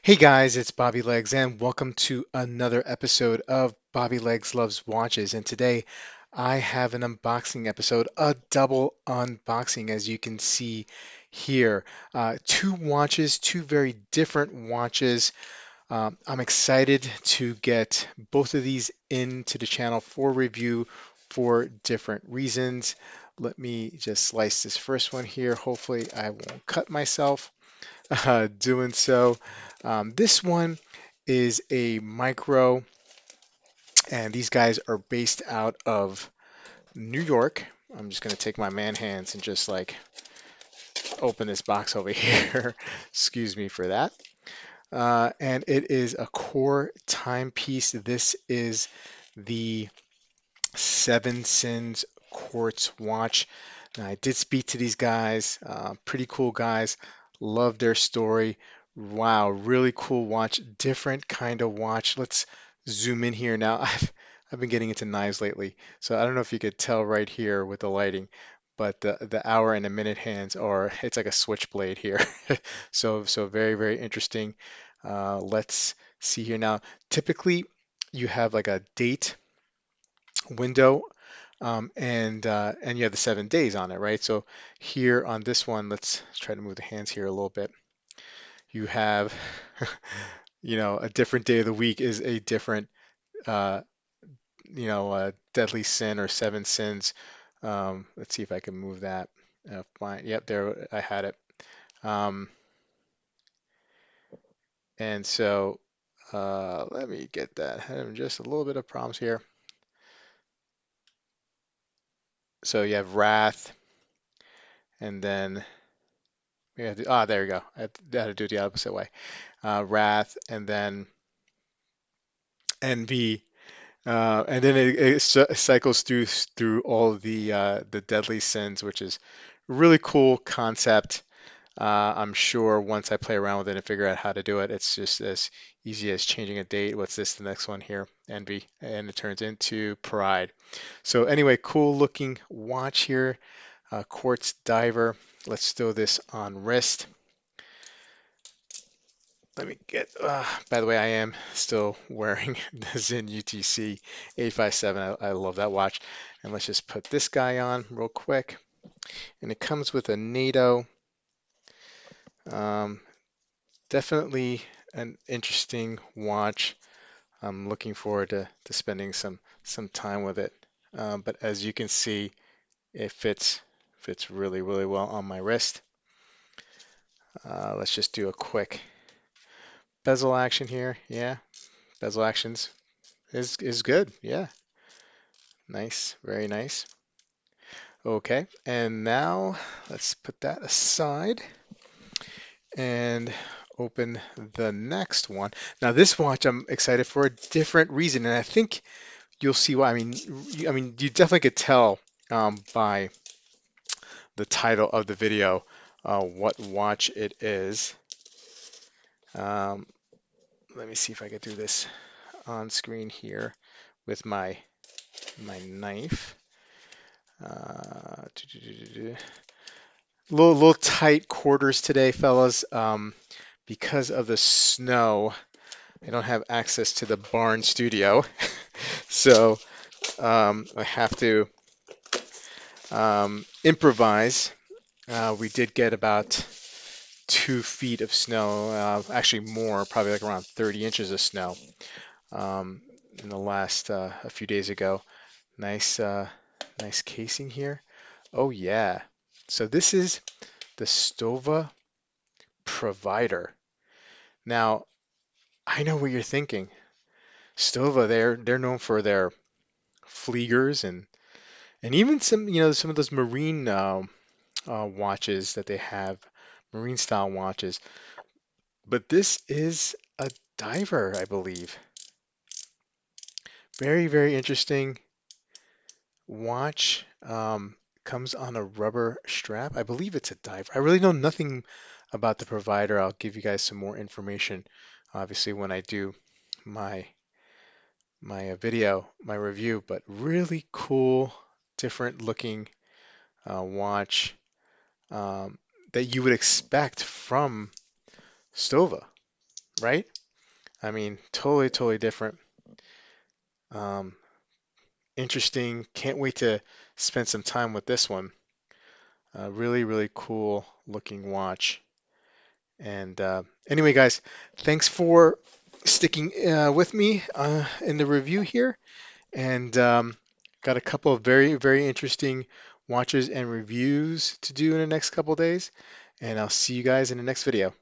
Hey guys, it's Bobby Legs, and welcome to another episode of Bobby Legs Loves Watches. And today I have an unboxing episode, a double unboxing, as you can see here. Two watches, two very different watches. I'm excited to get both of these into the channel for review for different reasons. Let me just slice this first one here. Hopefully, I won't cut myself doing so. This one is a micro, and these guys are based out of New York. I'm just going to take my man hands and just like open this box over here. Excuse me for that. And it is a core timepiece. This is the Seven Sins Quartz watch. Now, I did speak to these guys, pretty cool guys. Love their story. Wow, really cool watch, different kind of watch. Let's zoom in here now. I've been getting into knives lately, so I don't know if you could tell right here with the lighting, but the hour and the minute hands are it's like a switchblade here. So very interesting. Let's see here now. Typically, you have like a date window and you have the 7 days on it, right? So here on this one, let's try to move the hands here a little bit. You have, a different day of the week is a different, uh, deadly sin or seven sins. Let's see if I can move that. Fine. Yep, there I had it. Um, and so let me get that. Having just a little bit of problems here. So you have wrath, and then there you go. I had to do it the opposite way. Wrath, and then Envy, and then it cycles through all the deadly sins, which is a really cool concept. I'm sure once I play around with it and figure out how to do it, it's just as easy as changing a date. What's this? The next one here, Envy, and it turns into Pride. So anyway, cool looking watch here, Quartz Diver. Let's throw this on wrist. Let me get, by the way, I am still wearing the Zen UTC 857. I love that watch. And let's just put this guy on real quick. And it comes with a NATO. Um, Definitely an interesting watch. I'm looking forward to spending some time with it. But as you can see, it fits really well on my wrist. Let's just do a quick bezel action here. Yeah, bezel actions is good. Yeah. Nice, very nice. Okay, and now let's put that aside and open the next one. Now this watch I'm excited for a different reason, and I think you'll see why. I mean, you definitely could tell by the title of the video what watch it is. Um, Let me see if I can do this on screen here with my knife. Uh, little tight quarters today, fellas. Because of the snow, I don't have access to the barn studio, so I have to improvise. We did get about 2 feet of snow, actually more, probably like around 30 inches of snow in the last a few days ago. Nice, nice casing here. Oh yeah. So this is the Stowa Prodiver. Now, I know what you're thinking. Stova, they're known for their Fliegers and even some of those marine watches that they have, marine style watches. But this is a diver, I believe. Very interesting watch. Comes on a rubber strap. I believe it's a diver. I really know nothing about the provider. I'll give you guys some more information, obviously, when I do my video, my review, but really cool, different looking watch um, that you would expect from Stova. right? I mean, totally, totally different. Um, Interesting. Can't wait to spend some time with this one. Really, really cool looking watch. And anyway, guys, thanks for sticking with me in the review here. And got a couple of very, very interesting watches and reviews to do in the next couple of days. And I'll see you guys in the next video.